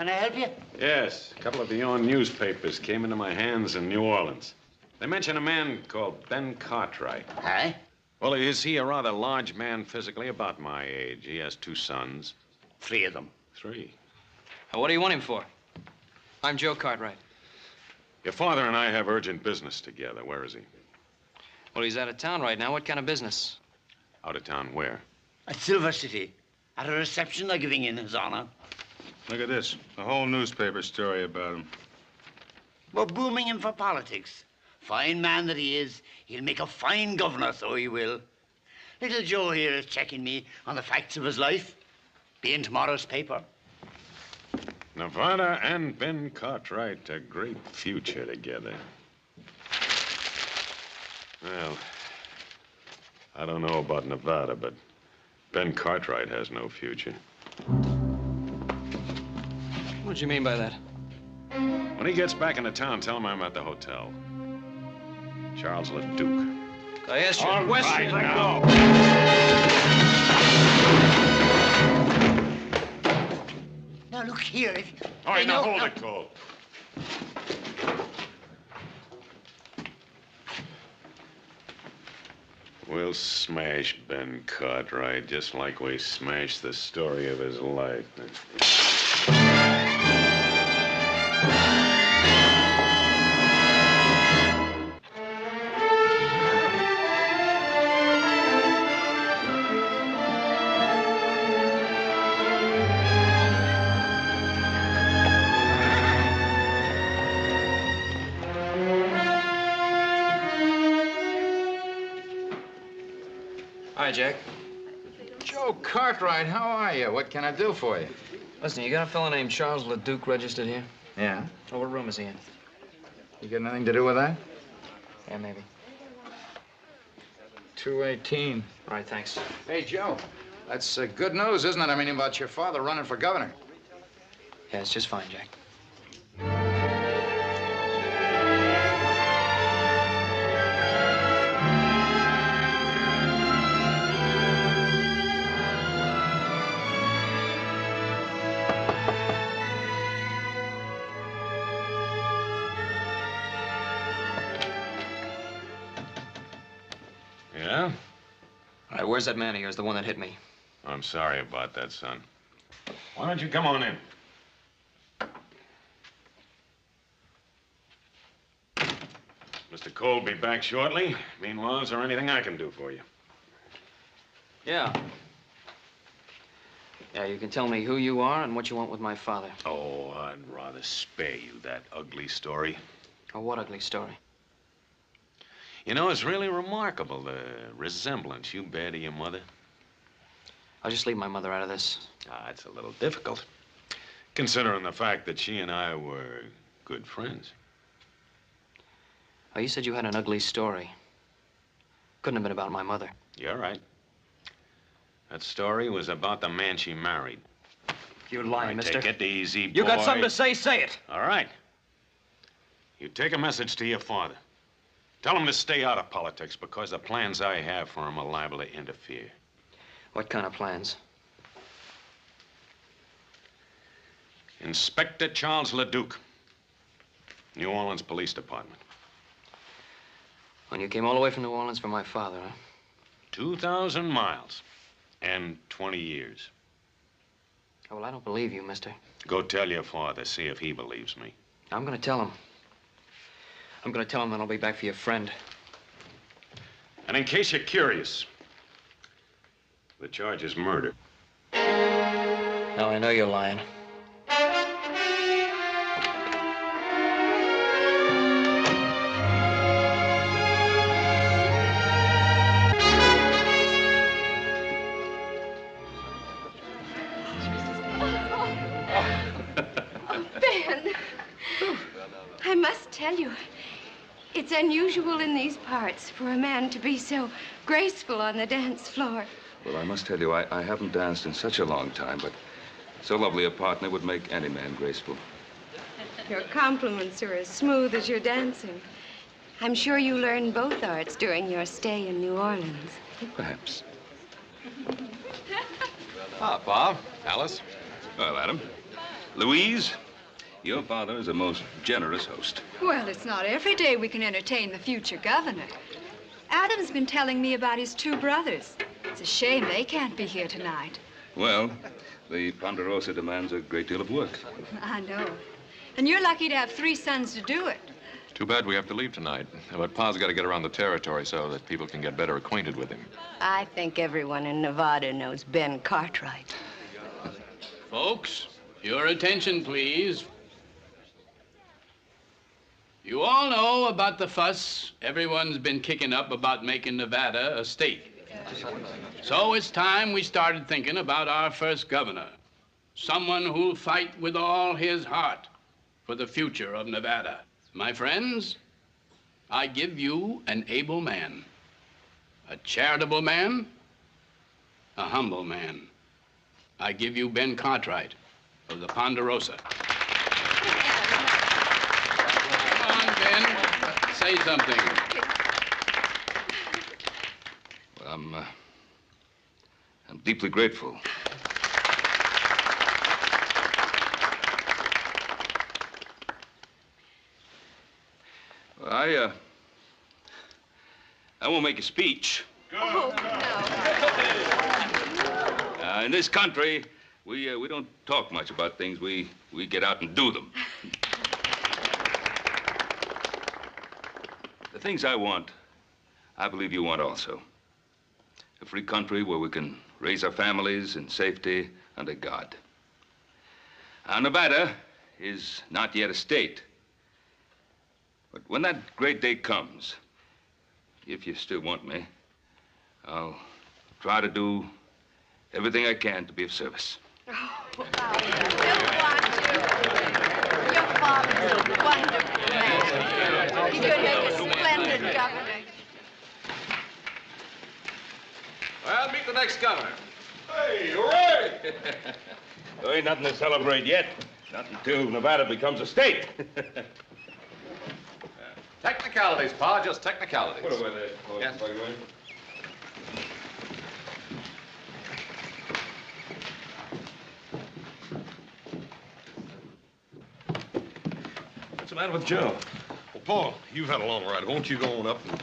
Can I help you? Yes, a couple of your newspapers came into my hands in New Orleans. They mention a man called Ben Cartwright. Aye? Well, is he a rather large man physically, about my age? He has 2 sons. 3 of them. 3. What do you want him for? I'm Joe Cartwright. Your father and I have urgent business together. Where is he? Well, he's out of town right now. What kind of business? Out of town where? At Silver City. At a reception they're giving in his honor. Look at this. A whole newspaper story about him. We're booming him for politics. Fine man that he is. He'll make a fine governor, so he will. Little Joe here is checking me on the facts of his life. Be in tomorrow's paper. Nevada and Ben Cartwright, a great future together. Well, I don't know about Nevada, but Ben Cartwright has no future. What do you mean by that? When he gets back into town, tell him I'm at the hotel. Charles Ledyard. I asked you All a question. right, now. Now, look here. If All right, now hold no. it, Cole. We'll smash Ben Cartwright just like we smashed the story of his life. Hi, Jack. Joe Cartwright, how are you? What can I do for you? Listen, you got a fellow named Charles Ledyard registered here? Yeah? Oh, what room is he in? You got anything to do with that? Yeah, maybe. 218. All right, thanks. Hey, Joe. That's good news, isn't it? I mean, about your father running for governor. Yeah, it's just fine, Jack. Yeah? All right, where's that man of yours, the one that hit me? I'm sorry about that, son. Why don't you come on in? Mr. Cole will be back shortly. Meanwhile, is there anything I can do for you? Yeah. Yeah, you can tell me who you are and what you want with my father. Oh, I'd rather spare you that ugly story. Oh, what ugly story? You know, it's really remarkable, the resemblance you bear to your mother. I'll just leave my mother out of this. It's a little difficult, considering the fact that she and I were good friends. Oh, you said you had an ugly story. Couldn't have been about my mother. You're right. That story was about the man she married. You're lying, mister. Take it easy, boy. You got something to say it. All right. You take a message to your father. Tell him to stay out of politics because the plans I have for him are liable to interfere. What kind of plans? Inspector Charles Ledyard, New Orleans Police Department. When you came all the way from New Orleans for my father, huh? 2,000 miles and 20 years. Oh, well, I don't believe you, mister. Go tell your father, see if he believes me. I'm gonna tell him. I'm gonna tell him that I'll be back for your friend. And in case you're curious, the charge is murder. Now, I know you're lying. I must tell you, it's unusual in these parts for a man to be so graceful on the dance floor. Well, I must tell you, I haven't danced in such a long time, but so lovely a partner would make any man graceful. Your compliments are as smooth as your dancing. I'm sure you learned both arts during your stay in New Orleans. Perhaps. Ah, Bob, Alice. Well, Adam. Louise, your father is a most generous host. Well, it's not every day we can entertain the future governor. Adam's been telling me about his two brothers. It's a shame they can't be here tonight. Well, the Ponderosa demands a great deal of work. I know. And you're lucky to have 3 sons to do it. Too bad we have to leave tonight. But Pa's got to get around the territory so that people can get better acquainted with him. I think everyone in Nevada knows Ben Cartwright. Folks, your attention, please. You all know about the fuss everyone's been kicking up about making Nevada a state. So it's time we started thinking about our first governor. Someone who'll fight with all his heart for the future of Nevada. My friends, I give you an able man, a charitable man, a humble man. I give you Ben Cartwright of the Ponderosa. Come on, Ben, say something. Well, I'm deeply grateful. Well, I won't make a speech. Oh, no. In this country, we don't talk much about things. We get out and do them. The things I want, I believe you want also. A free country where we can raise our families in safety under God. Now, Nevada is not yet a state. But when that great day comes, if you still want me, I'll try to do everything I can to be of service. Oh, I still want you. Your father's a wonderful man. He could make a splendid governor. Well, meet the next governor. Hey, hooray! There ain't nothing to celebrate yet. Not until Nevada becomes a state. Technicalities, Pa, just technicalities. Put away there. Yes. By the way. What's the matter with Joe? Well, Paul, you've had a long ride. Won't you go on up and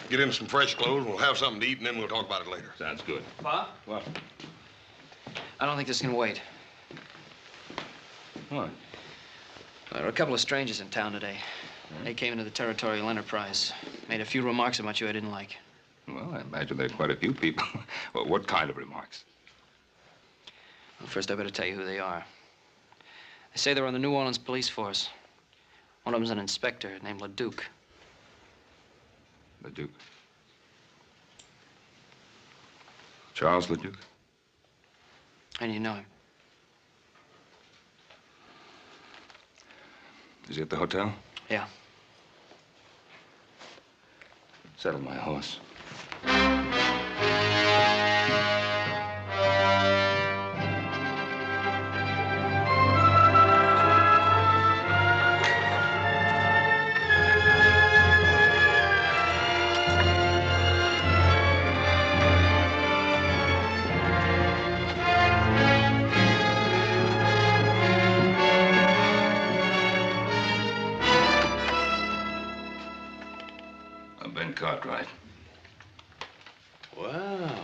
get into some fresh clothes? We'll have something to eat, and then we'll talk about it later. Sounds good. Pa? What? I don't think this can wait. What? There are a couple of strangers in town today. They came into the Territorial Enterprise, made a few remarks about you I didn't like. Well, I imagine there are quite a few people. Well, what kind of remarks? Well, first I better tell you who they are. They say they're on the New Orleans police force. One of them's an inspector named Leduc. Leduc. Charles Ledyard? And you know him. Is he at the hotel? Yeah. Saddle my horse. Ben Cartwright. Wow.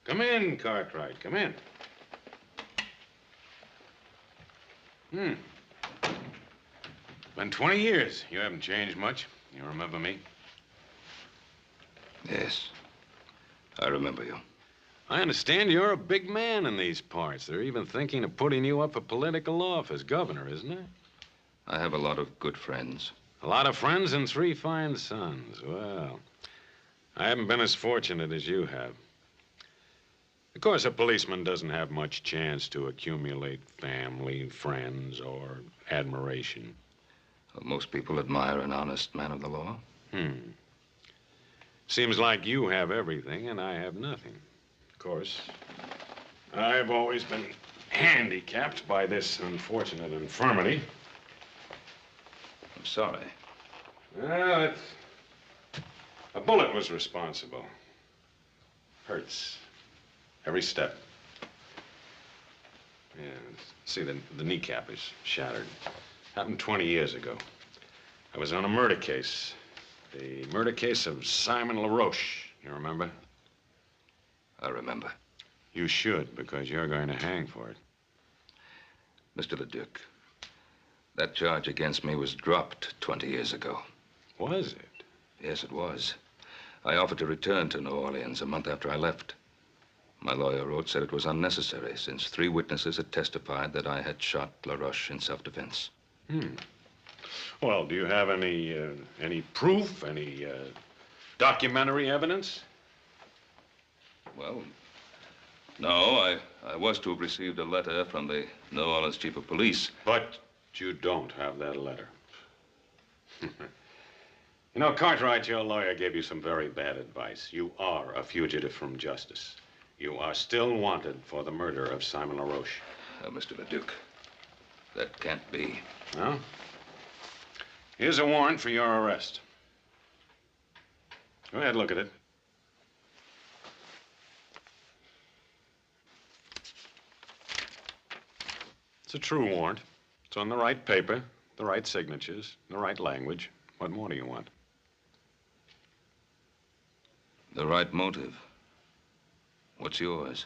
Come in, Cartwright. Come in. Been 20 years. You haven't changed much. You remember me? Yes. I remember you. I understand you're a big man in these parts. They're even thinking of putting you up for political office, governor, isn't it? I have a lot of good friends. A lot of friends and 3 fine sons. Well, I haven't been as fortunate as you have. Of course, a policeman doesn't have much chance to accumulate family, friends, or admiration. Well, most people admire an honest man of the law. Seems like you have everything and I have nothing. Of course, I've always been handicapped by this unfortunate infirmity. I'm sorry. Well, a bullet was responsible. Hurts. Every step. Yeah, see, the kneecap is shattered. Happened 20 years ago. I was on a murder case. The murder case of Simon LaRoche. You remember? I remember. You should, because you're going to hang for it. Mr. Leduc, that charge against me was dropped 20 years ago. Was it? Yes, it was. I offered to return to New Orleans a month after I left. My lawyer wrote, said it was unnecessary, since 3 witnesses had testified that I had shot LaRoche in self-defense. Well, do you have any proof, any documentary evidence? Well, no, I was to have received a letter from the New Orleans chief of police. But you don't have that letter. You know, Cartwright, your lawyer gave you some very bad advice. You are a fugitive from justice. You are still wanted for the murder of Simon LaRoche. Mr. Leduc, that can't be. Well, here's a warrant for your arrest. Go ahead, look at it. It's a true warrant. It's on the right paper, the right signatures, the right language. What more do you want? The right motive. What's yours?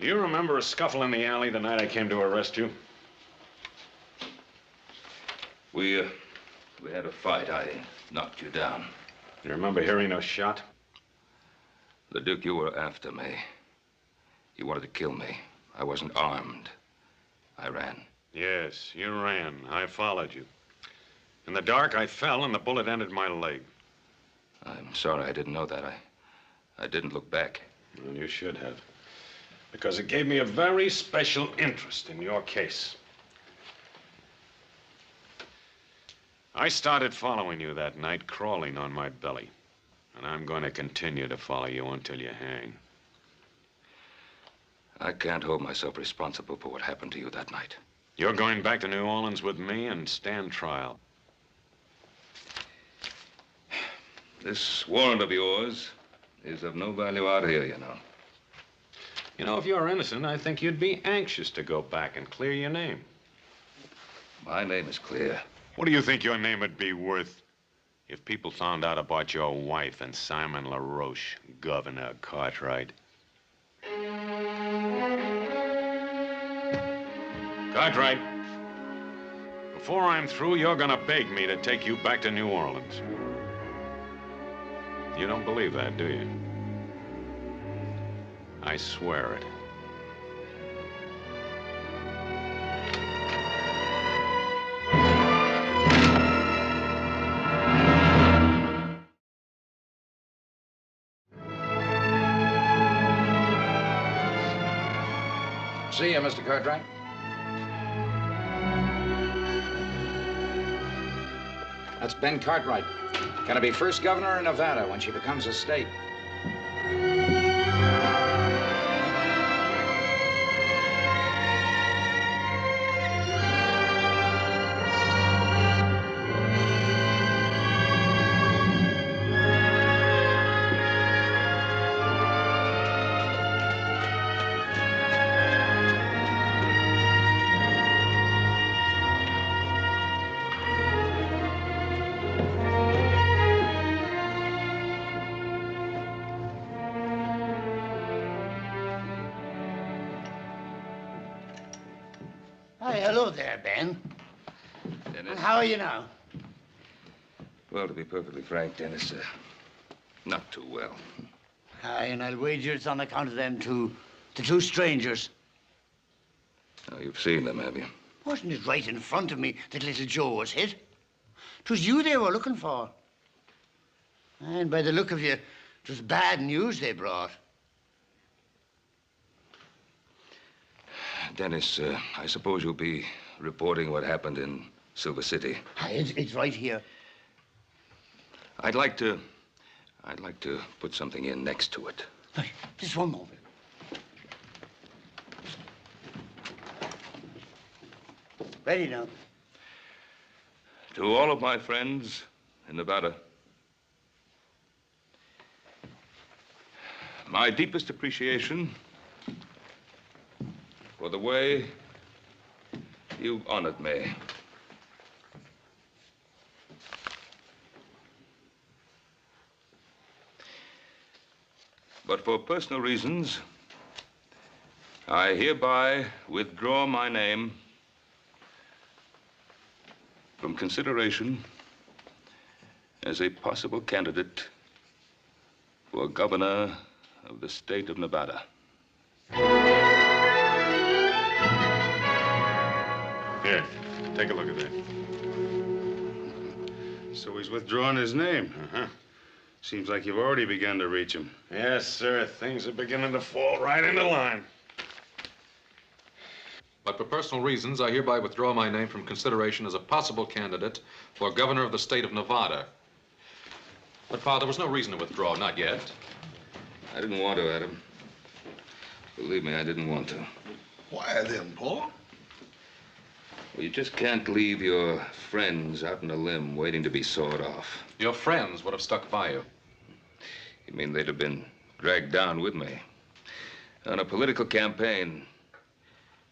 Do you remember a scuffle in the alley the night I came to arrest you? We had a fight. I knocked you down. You remember hearing a shot? Leduc, you were after me. You wanted to kill me. I wasn't armed. I ran. Yes, you ran. I followed you. In the dark, I fell, and the bullet entered my leg. I'm sorry I didn't know that. I didn't look back. Well, you should have. Because it gave me a very special interest in your case. I started following you that night, crawling on my belly. And I'm going to continue to follow you until you hang. I can't hold myself responsible for what happened to you that night. You're going back to New Orleans with me and stand trial. This warrant of yours is of no value out here, you know. You know, if you're innocent, I think you'd be anxious to go back and clear your name. My name is clear. What do you think your name would be worth if people found out about your wife and Simon LaRoche, Governor Cartwright? Cartwright, before I'm through, you're gonna beg me to take you back to New Orleans. You don't believe that, do you? I swear it. See you, Mr. Cartwright. That's Ben Cartwright. Gonna be first governor in Nevada when she becomes a state. Hi, hello there, Ben. Dennis? How are you now? Well, to be perfectly frank, Dennis, not too well. Aye, and I'll wager it's on account of them two, the 2 strangers. Oh, you've seen them, have you? Wasn't it right in front of me that little Joe was hit? 'Twas you they were looking for. And by the look of you, it was bad news they brought. Dennis, I suppose you'll be reporting what happened in Silver City. Aye, it's right here. I'd like to put something in next to it. Aye, just one moment. Ready now. To all of my friends in Nevada, my deepest appreciation for the way you've honored me. But for personal reasons, I hereby withdraw my name from consideration as a possible candidate for governor of the state of Nevada. Here, take a look at that. So he's withdrawn his name. Uh-huh. Seems like you've already begun to reach him. Yes, sir. Things are beginning to fall right into line. But for personal reasons, I hereby withdraw my name from consideration as a possible candidate for governor of the state of Nevada. But, Pa, there was no reason to withdraw, not yet. I didn't want to, Adam. Believe me, I didn't want to. Why then, Paul? Well, you just can't leave your friends out on a limb waiting to be sawed off. Your friends would have stuck by you. You mean they'd have been dragged down with me? On a political campaign,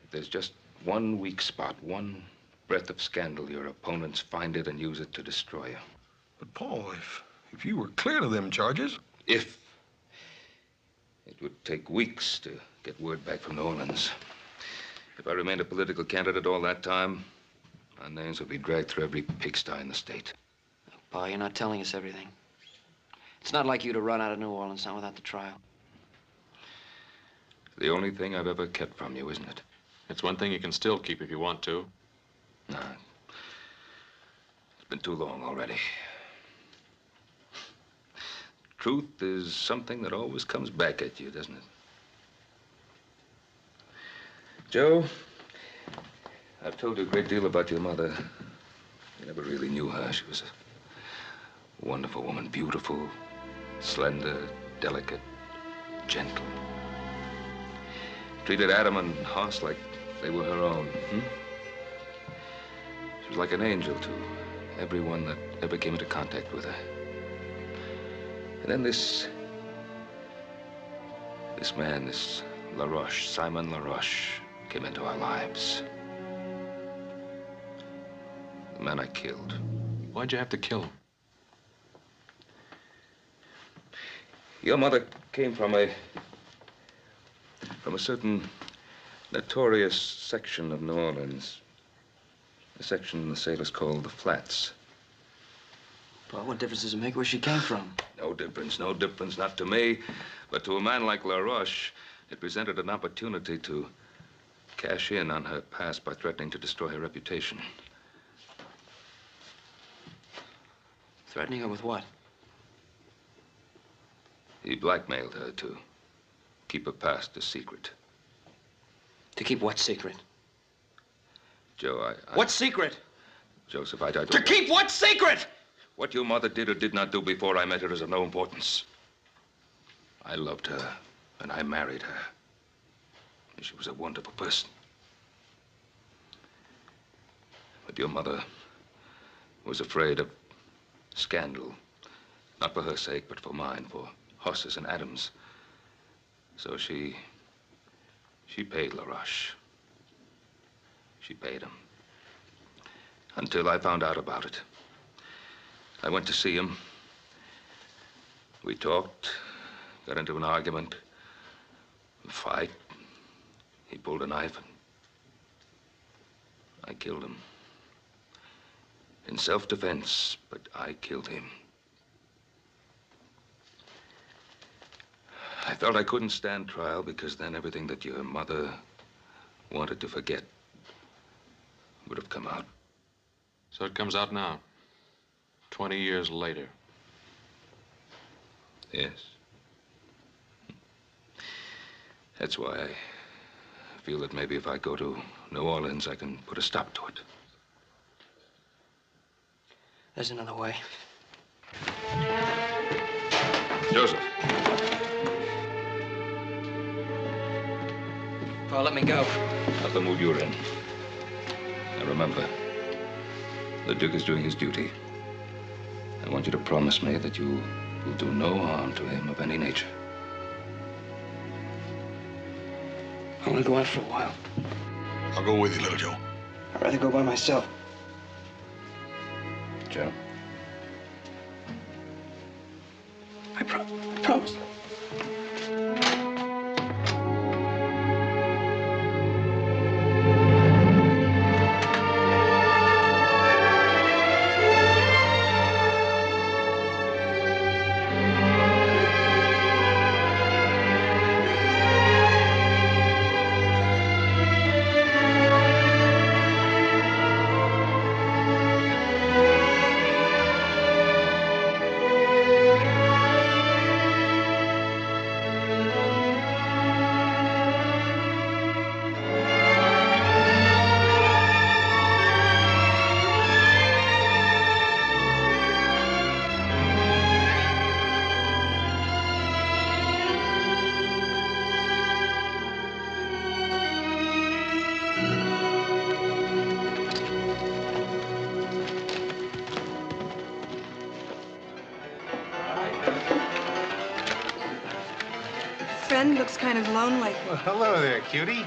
if there's just one weak spot, one breath of scandal, your opponents find it and use it to destroy you. But, Paul, if you were clear of them charges... If. It would take weeks to get word back from New Orleans. If I remained a political candidate all that time, our names would be dragged through every pigsty in the state. Pa, you're not telling us everything. It's not like you to run out of New Orleans now without the trial. The only thing I've ever kept from you, isn't it? It's one thing you can still keep if you want to. No. It's been too long already. Truth is something that always comes back at you, doesn't it? Joe, I've told you a great deal about your mother. You never really knew her. She was a wonderful woman, beautiful, slender, delicate, gentle. Treated Adam and Hoss like they were her own. She was like an angel to everyone that ever came into contact with her. And then this man, this LaRoche, Simon LaRoche, came into our lives. The man I killed. Why'd you have to kill him? Your mother came from a certain notorious section of New Orleans. A section the sailors called the Flats. Pa, what difference does it make where she came from? No difference, not to me. But to a man like LaRoche, it presented an opportunity to cash in on her past by threatening to destroy her reputation. Threatening her with what? He blackmailed her to keep her past a secret. To keep what secret? Joe, What secret? Joseph, I don't... To keep what secret? What your mother did or did not do before I met her is of no importance. I loved her, and I married her. She was a wonderful person. But your mother was afraid of scandal. Not for her sake, but for mine, for Hoss's and Adam's. So she paid LaRoche. She paid him. Until I found out about it. I went to see him. We talked, got into an argument, a fight. He pulled a knife and I killed him. In self-defense, but I killed him. I felt I couldn't stand trial because then everything that your mother wanted to forget would have come out. So it comes out now, 20 years later. Yes. That's why I feel that maybe if I go to New Orleans, I can put a stop to it. There's another way. Joseph. Pa, let me go. Not the mood you're in. Now remember, the Duke is doing his duty. I want you to promise me that you will do no harm to him of any nature. I want to go out for a while. I'll go with you, little Joe. I'd rather go by myself. Joe? I promise. Friend looks kind of lonely. Well, hello there, cutie.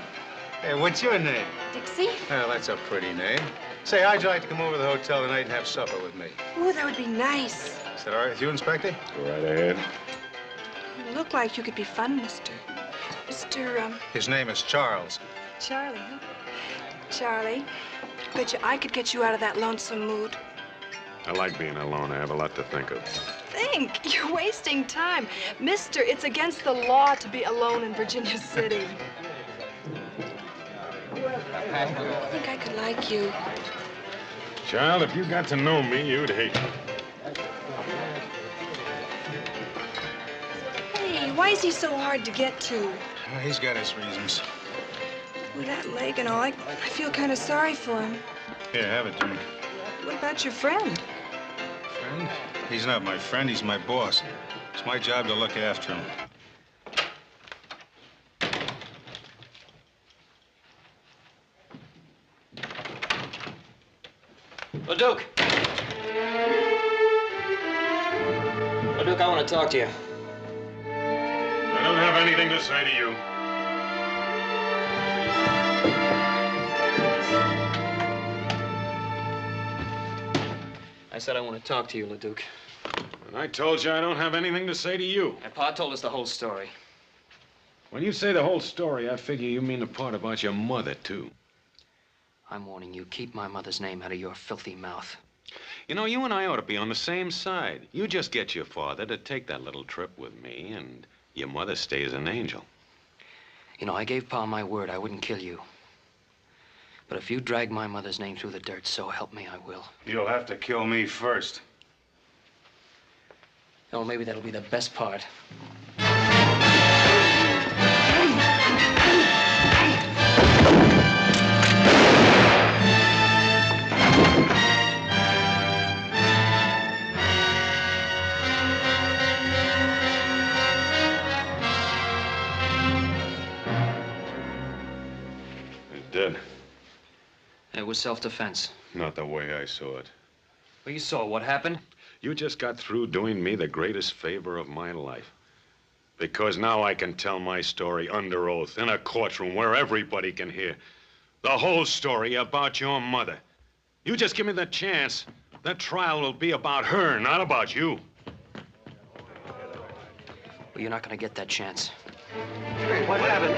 Hey, what's your name? Dixie? Well, that's a pretty name. Say, how'd you like to come over to the hotel tonight and have supper with me? Ooh, that would be nice. Is that all right with you, Inspector? Go right ahead. You look like you could be fun, Mr. His name is Charles. Charlie, huh? Charlie, bet you I could get you out of that lonesome mood. I like being alone. I have a lot to think of. Think, you're wasting time. Mister, it's against the law to be alone in Virginia City. I think I could like you. Child, if you got to know me, you'd hate me. Hey, why is he so hard to get to? Well, he's got his reasons. With that leg and all, I feel kind of sorry for him. Here, have a drink. What about your friend? Friend? He's not my friend, he's my boss. It's my job to look after him. LeDuc! LeDuc, I want to talk to you. I don't have anything to say to you. I said I want to talk to you, LeDuc. And I told you I don't have anything to say to you. And Pa told us the whole story. When you say the whole story, I figure you mean the part about your mother, too. I'm warning you, keep my mother's name out of your filthy mouth. You know, you and I ought to be on the same side. You just get your father to take that little trip with me, and your mother stays an angel. You know, I gave Pa my word I wouldn't kill you. But if you drag my mother's name through the dirt, so help me, I will. You'll have to kill me first. Oh, maybe that'll be the best part. He's dead. It was self-defense. Not the way I saw it. Well, you saw what happened. You just got through doing me the greatest favor of my life. Because now I can tell my story under oath in a courtroom where everybody can hear. The whole story about your mother. You just give me the chance. That trial will be about her, not about you. Well, you're not going to get that chance. What happened?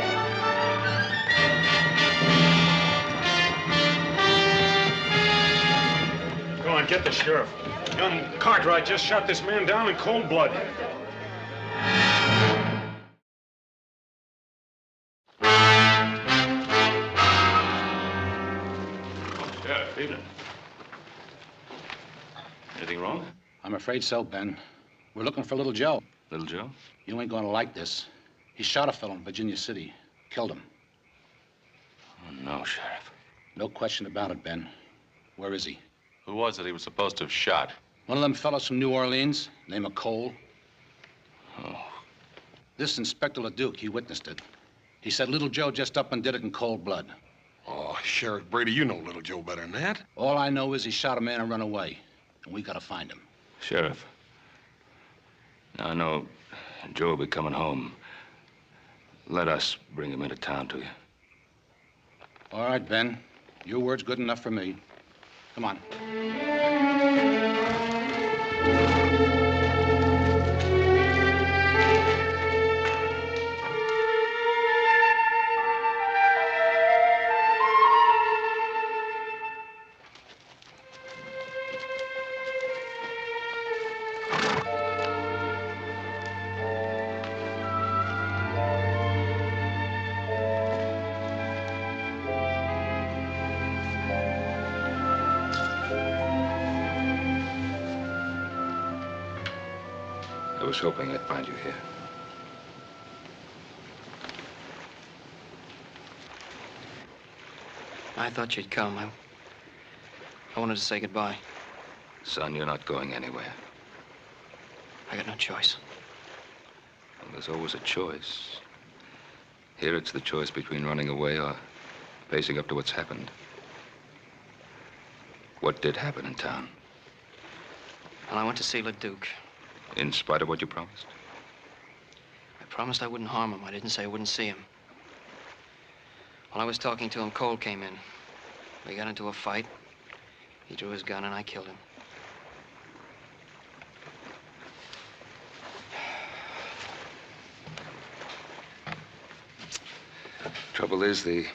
Go on, get the sheriff. Young Cartwright just shot this man down in cold blood. Sheriff, evening. Anything wrong? I'm afraid so, Ben. We're looking for little Joe. Little Joe? You ain't gonna like this. He shot a fellow in Virginia City. Killed him. Oh, no, Sheriff. No question about it, Ben. Where is he? Who was it he was supposed to have shot? One of them fellows from New Orleans, named Cole. Oh. This Inspector Leduc, he witnessed it. He said little Joe just up and did it in cold blood. Oh, Sheriff Brady, you know little Joe better than that. All I know is he shot a man and run away. And we gotta find him. Sheriff, now I know Joe will be coming home. Let us bring him into town to you. All right, Ben. Your word's good enough for me. Come on. I was hoping I'd find you here. I thought you'd come. I wanted to say goodbye. Son, you're not going anywhere. I got no choice. Well, there's always a choice. Here it's the choice between running away or facing up to what's happened. What did happen in town? Well, I went to see Leduc. In spite of what you promised? I promised I wouldn't harm him. I didn't say I wouldn't see him. While I was talking to him, Cole came in. We got into a fight. He drew his gun and I killed him. Trouble is, the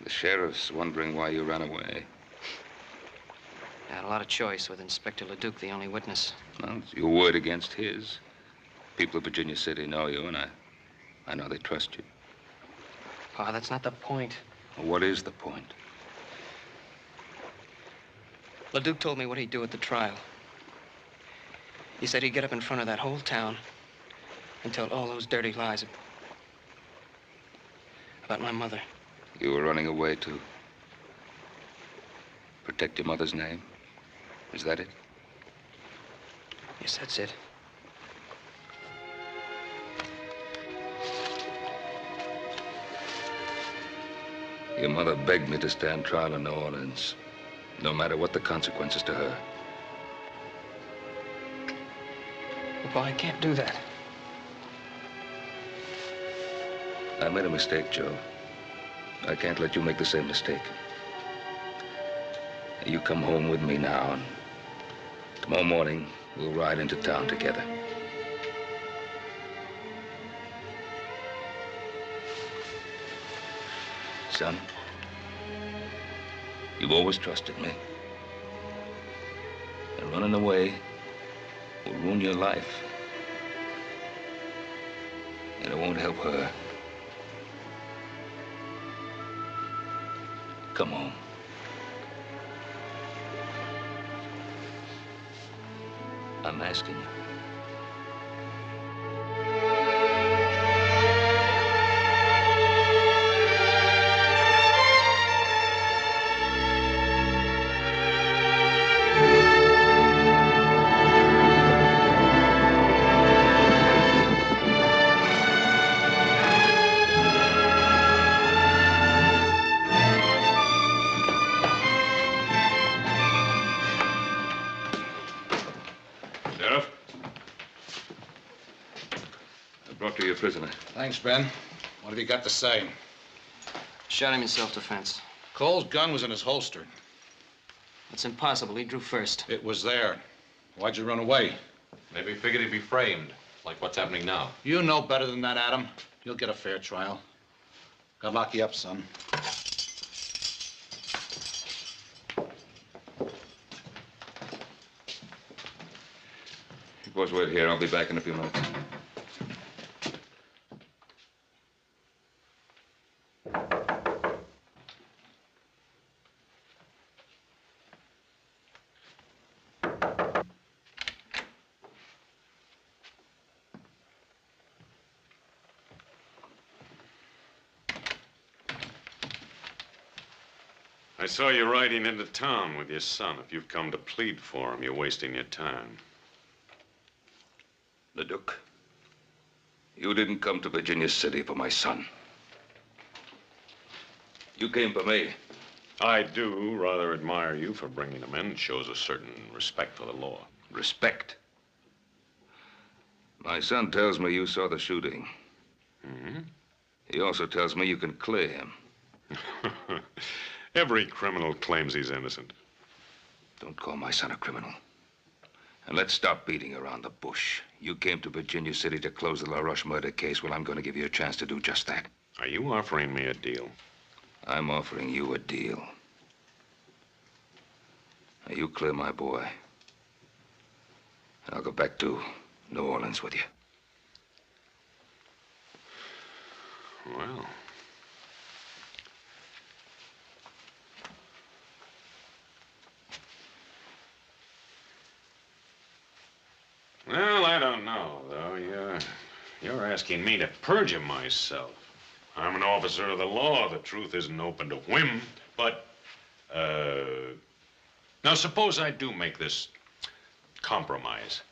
sheriff's wondering why you ran away. I had a lot of choice with Inspector Leduc, the only witness. Well, it's your word against his. People of Virginia City know you, and I know they trust you. Pa, that's not the point. Well, what is the point? Leduc told me what he'd do at the trial. He said he'd get up in front of that whole town and tell all those dirty lies about my mother. You were running away to protect your mother's name? Is that it? Yes, that's it. Your mother begged me to stand trial in New Orleans, no matter what the consequences to her. Well, Pa, I can't do that. I made a mistake, Joe. I can't let you make the same mistake. You come home with me now, and tomorrow morning, we'll ride into town together. Son, you've always trusted me. And running away will ruin your life. And it won't help her. Come home. I'm asking you. Prisoner. Thanks, Ben. What have you got to say? Shot him in self-defense. Cole's gun was in his holster. That's impossible. He drew first. It was there. Why'd you run away? Maybe he figured he'd be framed, like what's happening now. You know better than that, Adam. You'll get a fair trial. God lock you up, son. You boys wait here. I'll be back in a few minutes. I saw you riding into town with your son. If you've come to plead for him, you're wasting your time. Leduc, you didn't come to Virginia City for my son. You came for me. I do rather admire you for bringing him in. It shows a certain respect for the law. Respect? My son tells me you saw the shooting. Mm-hmm. He also tells me you can clear him. Every criminal claims he's innocent. Don't call my son a criminal. And let's stop beating around the bush. You came to Virginia City to close the LaRoche murder case. Well, I'm going to give you a chance to do just that. Are you offering me a deal? I'm offering you a deal. Now, you clear my boy. And I'll go back to New Orleans with you. Well. Well, I don't know, though. You're asking me to perjure myself. I'm an officer of the law. The truth isn't open to whim. But, now suppose I do make this compromise.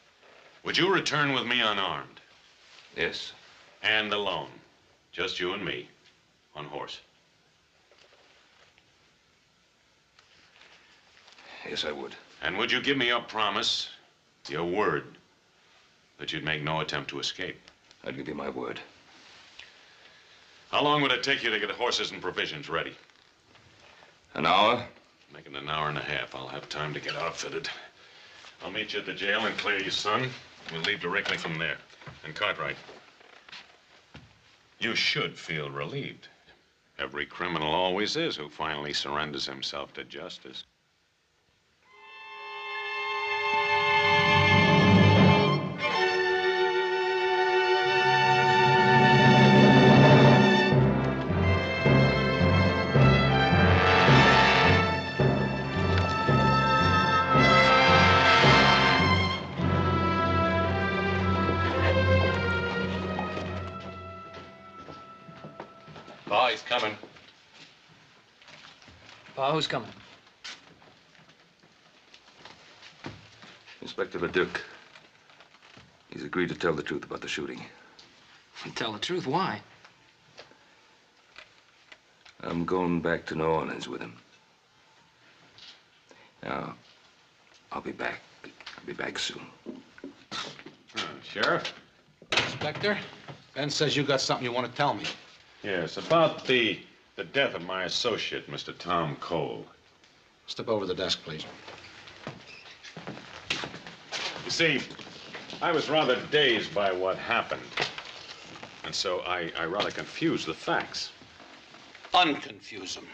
Would you return with me unarmed? Yes. And alone? Just you and me, on horse? Yes, I would. And would you give me your promise, your word, that you'd make no attempt to escape? I'd give you my word. How long would it take you to get horses and provisions ready? An hour? Make it an hour and a half. I'll have time to get outfitted. I'll meet you at the jail and clear your son. We'll leave directly from there. And Cartwright, you should feel relieved. Every criminal always is who finally surrenders himself to justice. Pa, he's coming. Pa, who's coming? Inspector Leduc. He's agreed to tell the truth about the shooting. Tell the truth, why? I'm going back to New Orleans with him. Now, I'll be back. I'll be back soon. Sheriff? Inspector, Ben says you got something you want to tell me. Yes, about the death of my associate, Mr. Tom Cole. Step over to the desk, please. You see, I was rather dazed by what happened. And so I rather confused the facts. Unconfuse them.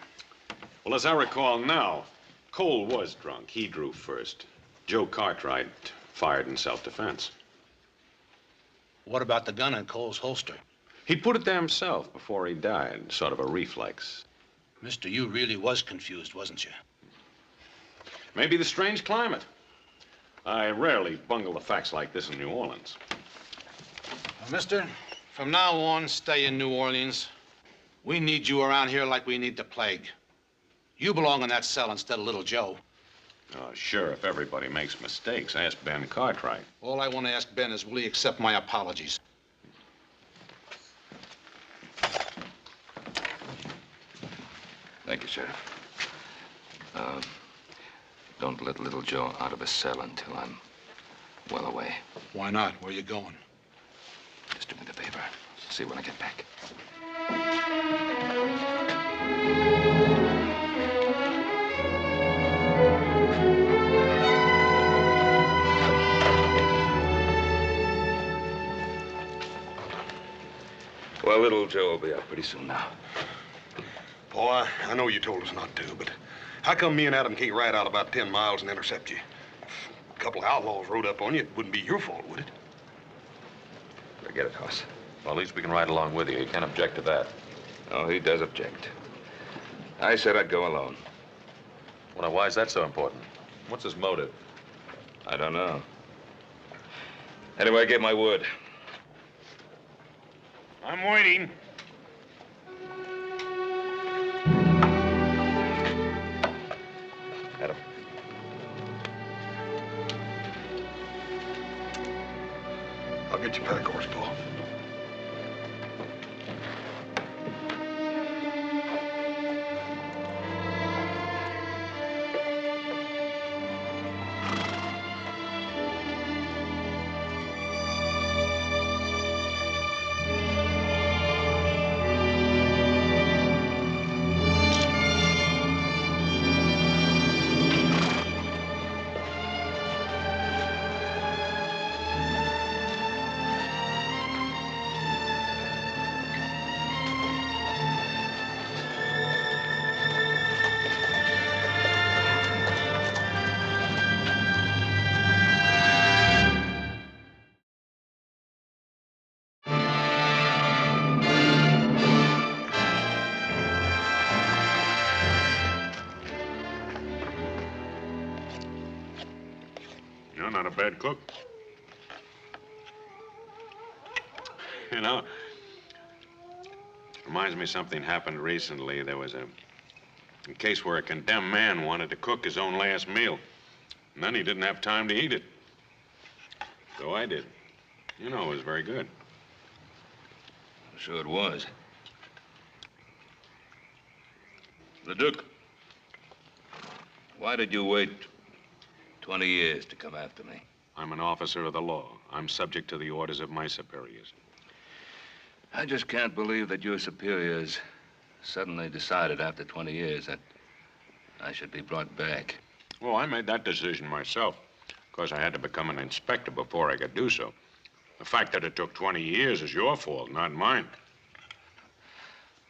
Well, as I recall now, Cole was drunk. He drew first. Joe Cartwright fired in self-defense. What about the gun in Cole's holster? He put it there himself before he died, sort of a reflex. Mister, you really was confused, wasn't you? Maybe the strange climate. I rarely bungle the facts like this in New Orleans. Well, mister, from now on, stay in New Orleans. We need you around here like we need the plague. You belong in that cell instead of little Joe. Oh, sure, if everybody makes mistakes, ask Ben Cartwright. All I want to ask Ben is, will he accept my apologies? Thank you, Sheriff. Don't let little Joe out of his cell until I'm well away. Why not? Where are you going? Just do me the favor. See you when I get back. Well, little Joe will be out pretty soon now. Boy, I know you told us not to, but how come me and Adam can't ride out about 10 miles and intercept you? If a couple of outlaws rode up on you, it wouldn't be your fault, would it? Forget it, Hoss. Well, at least we can ride along with you. You can't object to that. Oh, he does object. I said I'd go alone. Well, now, why is that so important? What's his motive? I don't know. Anyway, I gave my word. I'm waiting. Adam. I'll get your pack horse, Paul. bad cook. You know, reminds me something happened recently. There was a case where a condemned man wanted to cook his own last meal. And then he didn't have time to eat it. So I did. You know, it was very good. Sure it was. Leduc, why did you wait 20 years to come after me? I'm an officer of the law. I'm subject to the orders of my superiors. I just can't believe that your superiors suddenly decided after 20 years that I should be brought back. Well, I made that decision myself. Of course, I had to become an inspector before I could do so. The fact that it took 20 years is your fault, not mine.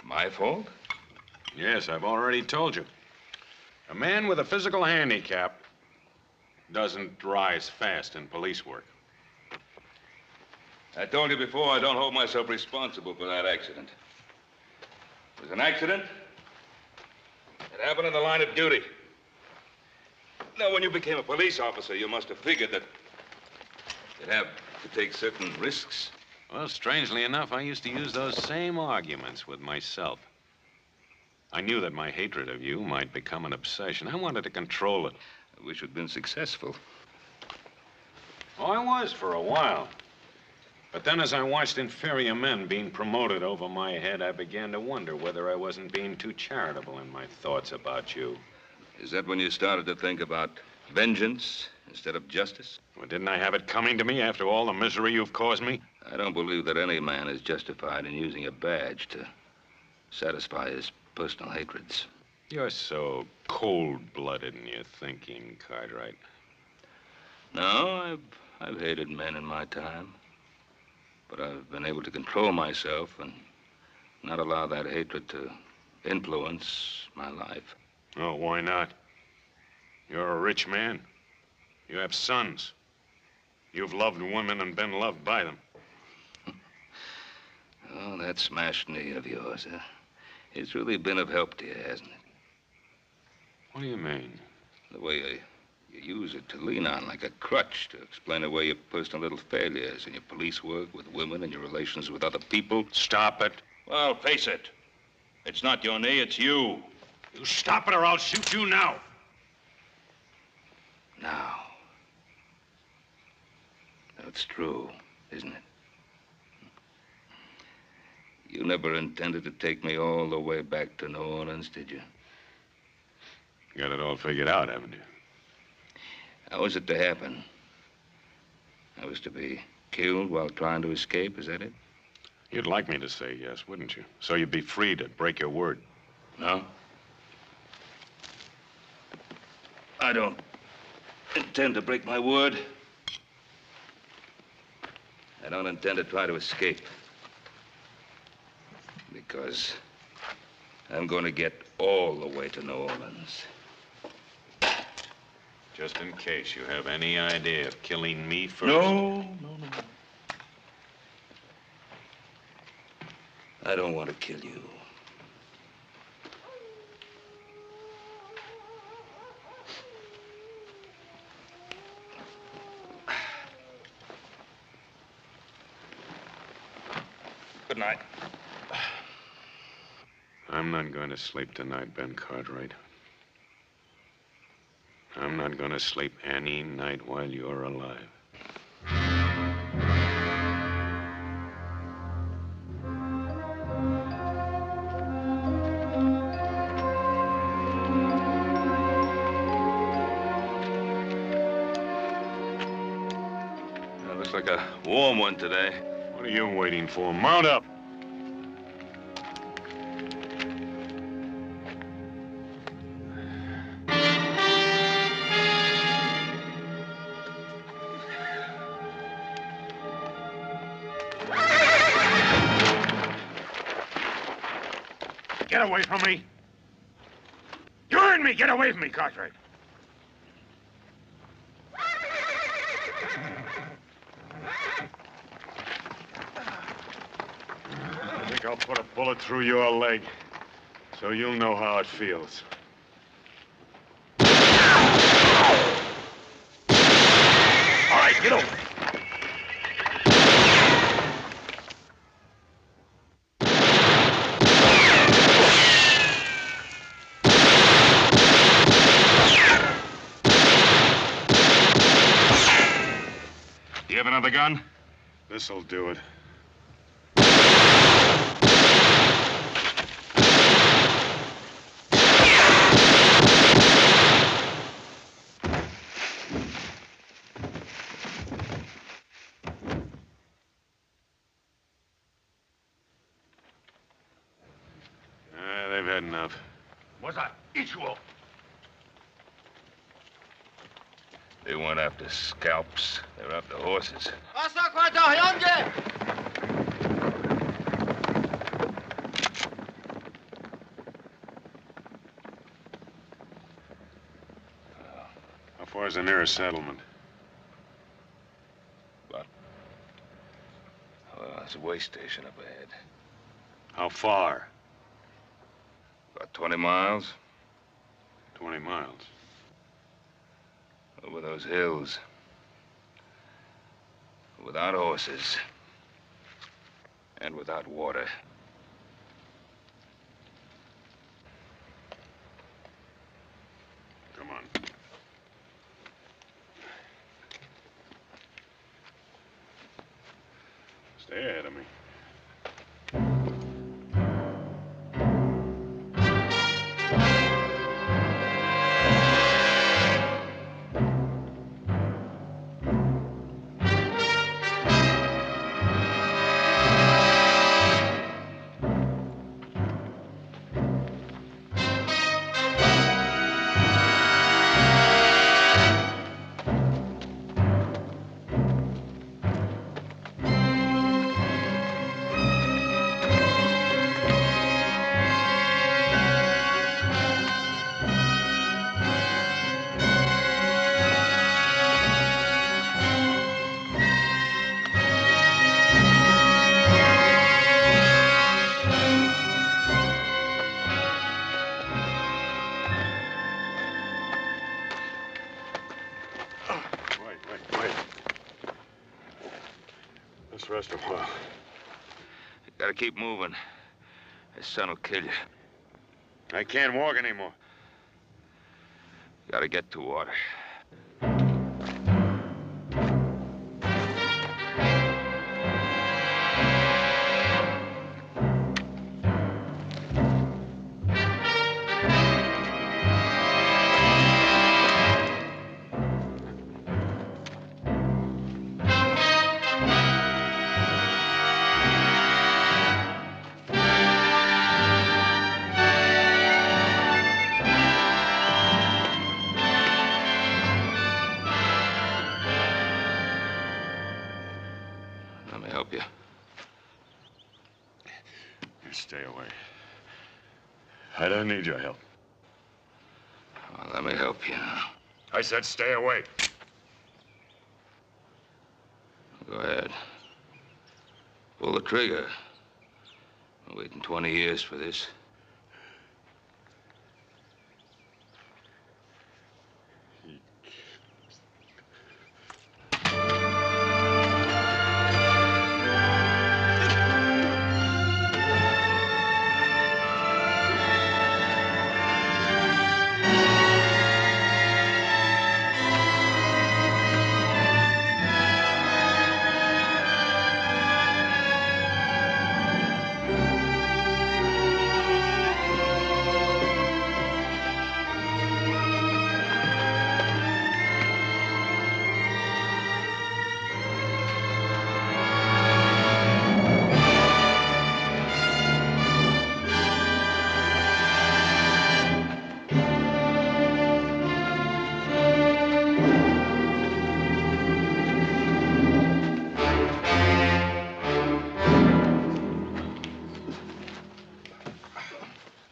My fault? Yes, I've already told you. A man with a physical handicap doesn't rise fast in police work. I told you before, I don't hold myself responsible for that accident. It was an accident. It happened in the line of duty. Now, when you became a police officer, you must have figured that you'd have to take certain risks. Well, strangely enough, I used to use those same arguments with myself. I knew that my hatred of you might become an obsession. I wanted to control it. I wish you'd been successful. Oh, I was for a while. But then as I watched inferior men being promoted over my head, I began to wonder whether I wasn't being too charitable in my thoughts about you. Is that when you started to think about vengeance instead of justice? Well, didn't I have it coming to me after all the misery you've caused me? I don't believe that any man is justified in using a badge to satisfy his personal hatreds. You're so cold-blooded in your thinking, Cartwright. No, I've hated men in my time. But I've been able to control myself and not allow that hatred to influence my life. Oh, why not? You're a rich man. You have sons. You've loved women and been loved by them. Oh, that smashed knee of yours, huh? It's really been of help to you, hasn't it? What do you mean? The way you use it to lean on like a crutch to explain away your personal little failures in your police work with women and your relations with other people. Stop it. Well, face it. It's not your knee, it's you. You stop it or I'll shoot you now. Now. That's true, isn't it? You never intended to take me all the way back to New Orleans, did you? Got it all figured out, haven't you? How was it to happen? I was to be killed while trying to escape, is that it? You'd like me to say yes, wouldn't you? So you'd be free to break your word. No? I don't intend to break my word. I don't intend to try to escape. Because I'm going to get all the way to New Orleans. Just in case you have any idea of killing me first. No. I don't want to kill you. Good night. I'm not going to sleep tonight, Ben Cartwright. I'm not going to sleep any night while you're alive. That looks like a warm one today. What are you waiting for? Mount up! Get away from me! You heard me! Get away from me, Cartwright! I think I'll put a bullet through your leg, so you'll know how it feels. All right, Get over. Do you have another gun? This'll do it. They've had enough. What's that? Issue. They weren't after scalps. They were after horses. How far is the nearest settlement? Well, there's a way station up ahead. How far? About 20 miles. 20 miles. Over those hills. Without horses. And without water. Come on. Stay ahead of me. Wait. Let's rest a while. You gotta keep moving. His son will kill you. I can't walk anymore. You gotta get to water. Let me help you. Stay away. I don't need your help. Well, let me help you now. I said stay away. Go ahead. Pull the trigger. I'm waiting 20 years for this.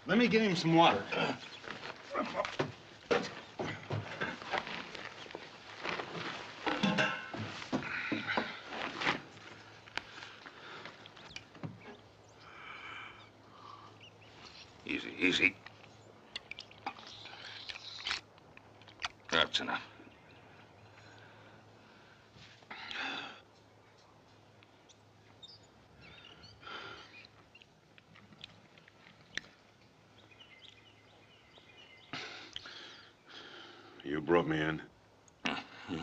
Let me get him some water. Easy, easy. That's enough. You brought me in. Yeah.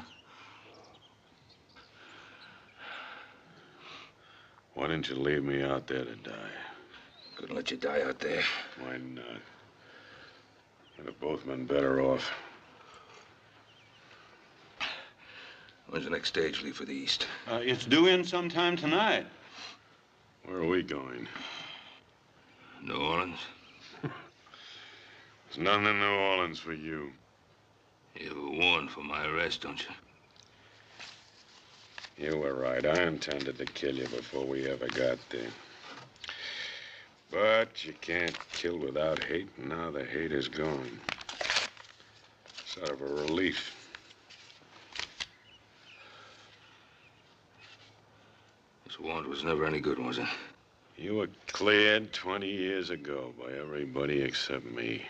Why didn't you leave me out there to die? Couldn't let you die out there. Why not? We'd have both been better off. When's the next stage leave for the East? It's due in sometime tonight. Where are we going? New Orleans. There's nothing in New Orleans for you. You were warned for my arrest, don't you? You were right. I intended to kill you before we ever got there. But you can't kill without hate, and now the hate is gone. Sort of a relief. This warrant was never any good, was it? You were cleared 20 years ago by everybody except me.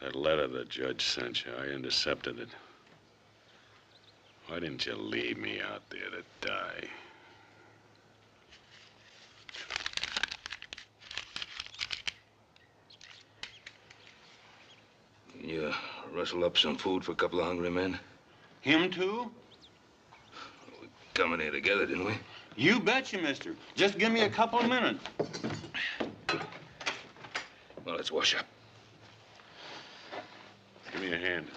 That letter the judge sent you, I intercepted it. Why didn't you leave me out there to die? Can you rustle up some food for a couple of hungry men? Him too? We come in here together, didn't we? You betcha, mister. Just give me a couple of minutes. Well, let's wash up. Give me a hand.